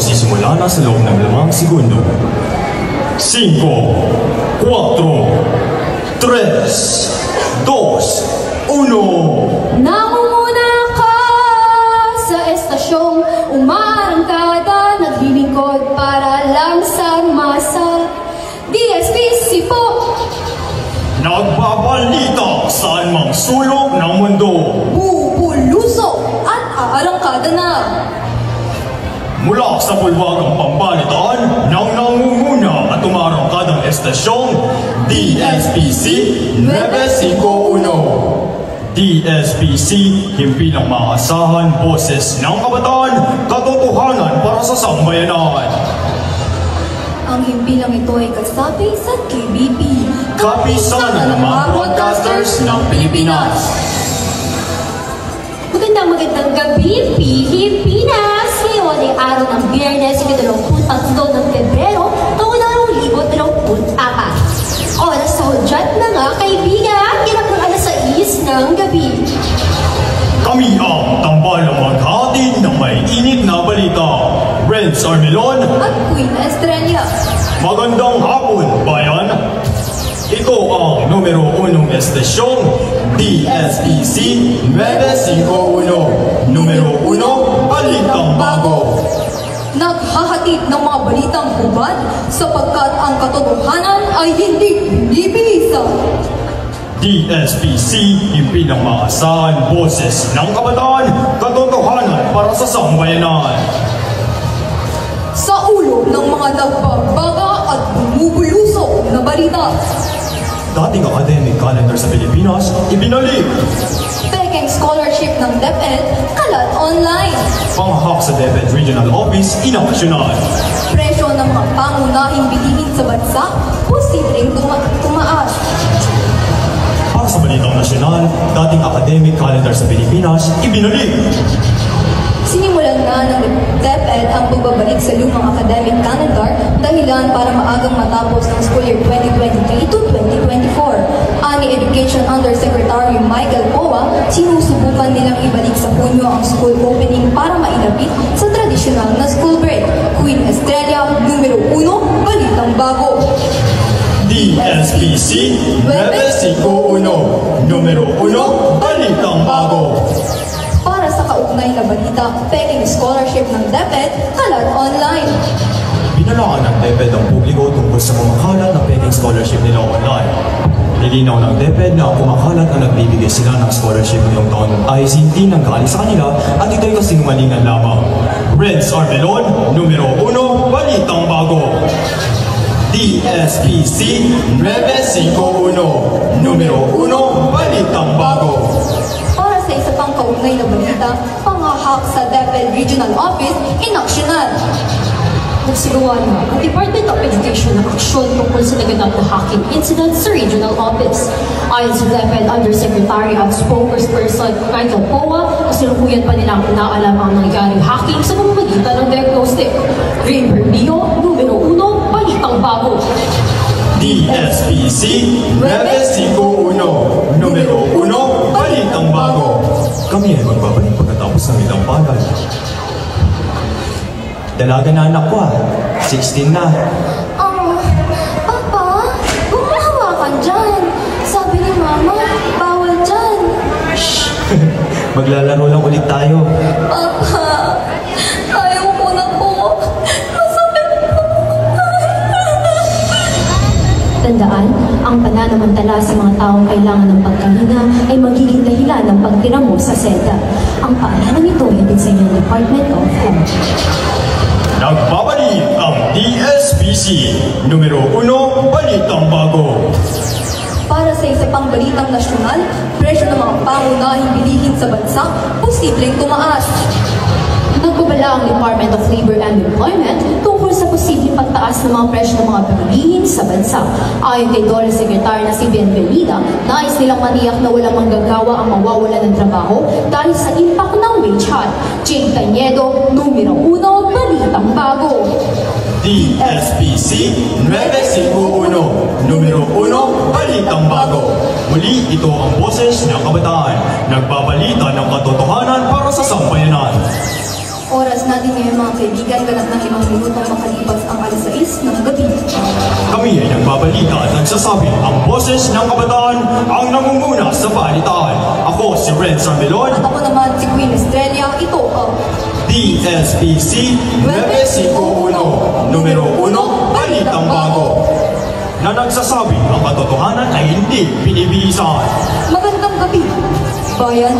magsisimula na sa loob ng 5 segundo. 5, 4, 3, 2, 1. Nangunguna ka sa estasyong umarangkada, naglilingkod para lang sa masa. DSPC po! Nagbabalita saan mang sulok ng mundo. Bubulusok at aarangkada na. Mula sa bulwagang pambalitaan ng nangunguna at umarangkadang estasyong DSPC 951. DSPC, himpilang maasahan, boses ng kabataan, katotohanan para sa sambayanan. Ang himpilang ito ay kasapi sa KBP, kapisanan ng mga broadcasters ng Pilipinas. Magandang gabi, Pilipinas! Ngayon ay araw ng Biyernes, 23 ng Pebrero, taon na 2024. Oras sa hudyat na nga, kaibigan, ginagawang alas 6 ng gabi. Kami ang tambalang maghatid ng may init na balita. Renz Armelon at Queen Estrella. Magandang hapon, bayan! Ito ang numero 1 estasyong DSPC 951. Numero 1, Balitang Bago. Naghahatid ng mga balitang hubad sapagkat ang katotohanan ay hindi binibisa. DSPC, himpilang maasahan, boses ng kabataan, katotohanan para sa sambayanan. Sa ulo ng mga nagbabaga at bumubulusok na balita. Dating academic calendar sa Pilipinas, ibinalik. Peking scholarship ng DepEd, kalat online. Panghahak sa DepEd Regional Office, inaksyonan. Presyo ng mga pangunahing bilihin sa bansa, posibleng tumaas. Para sa balitang nasyonal, dating academic calendar sa Pilipinas, ibinalik. Sinimulan na ng DepEd ang pagbabalik sa lumang academic calendar dahilan para maagang matapos ng school year 2023 to 2024. Ani Education Undersecretary Michael Poa, sinusubukan nilang ibalik sa Hunyo ang school opening para mailapit sa tradisyonal na school break. Queen Estrella, numero 1, Balitang Bago. DSPC 951. Numero 1, Balitang Bago. Para sa kaugnay na balita, Peking scholarship ng DepEd, kalat online. Binalaan ng DepEd ang publiko tungkol sa kumakalat na Peking scholarship nila online. Nilinaw ng DepEd na kumakalat na nagbibigay sila ng scholarship ngayong taon ay hindi nanggaling sa kanila at ito'y kasinungalingan lamang. Renz Armelon, numero 1, Balitang Bago. DSPC 951. Numero 1, Balitang Bago. Sa isa pang kaugnay na balita, panghahak sa DepEd Regional Office, inaksyonan. Nagsigawa na ang Department of Education ng aksyon tungkol sa naganap na hacking incident sa Regional Office. Ayon sa DepEd Undersecretary at Spokesperson Michael Poa, kasalukuyan pa nilang inaalam ang nangyaring hacking sa pamamagitan ng diagnostic. Ray Bermio, numero 1, Balitang Bago. DSPC 951. Numero 1, Balitang Bago. Kami ay magbabalik pagkatapos ng ilang palad. Dalaga na anak ko 16 na. Papa, huwag mo hawakan dyan. Sabi ni Mama, bawal dyan. Shhh! Maglalaro lang ulit tayo. Papa, ayaw ko na po. Masakit po. Tandaan, ang pananamantala sa mga taong kailangan ng pagkalinga ay magiging dahilan ng pagtira mo sa SEDA. Ang paalalang ito ay din sa inyo Department of Health. Nagbabalik ang DSPC. Numero 1, Balitang Bago. Para sa isa pang balitang nasyonal, presyo ng mga pangunahing bilihin sa bansa, posibleng tumaas. Nagbabala ang Department of Labor and Employment tungkol sa posibleng pagtaas ng mga presyo ng mga bilihin sa bansa. Ayon kay DOLE Secretary na si Bienvenida, nais nilang maniyak na walang manggagawa ang mawawalan ng trabaho dahil sa impact ng wage hike. Jane Cañedo, numero 1, Balitang Bago. DSPC 951. Numero 1, Balitang Bago. Muli, ito ang boses ng kabataan. Nagbabalita ng katotohanan para sa sambayanan. Oras natin ngayon mga kaibigan, ganap na 5 minutong makalipas ang alas 6 ng gabi. Kami ay nagbabalita at nagsasabi ang boses ng kabataan ang nangunguna sa balitaan. Ako si Renz Armelon, At ako naman si Queen Estrella, ito ang DSPC 951, numero 1, Balitang Bago, na nagsasabi ang katotohanan ay hindi binibisan. Magandang gabi, bayan.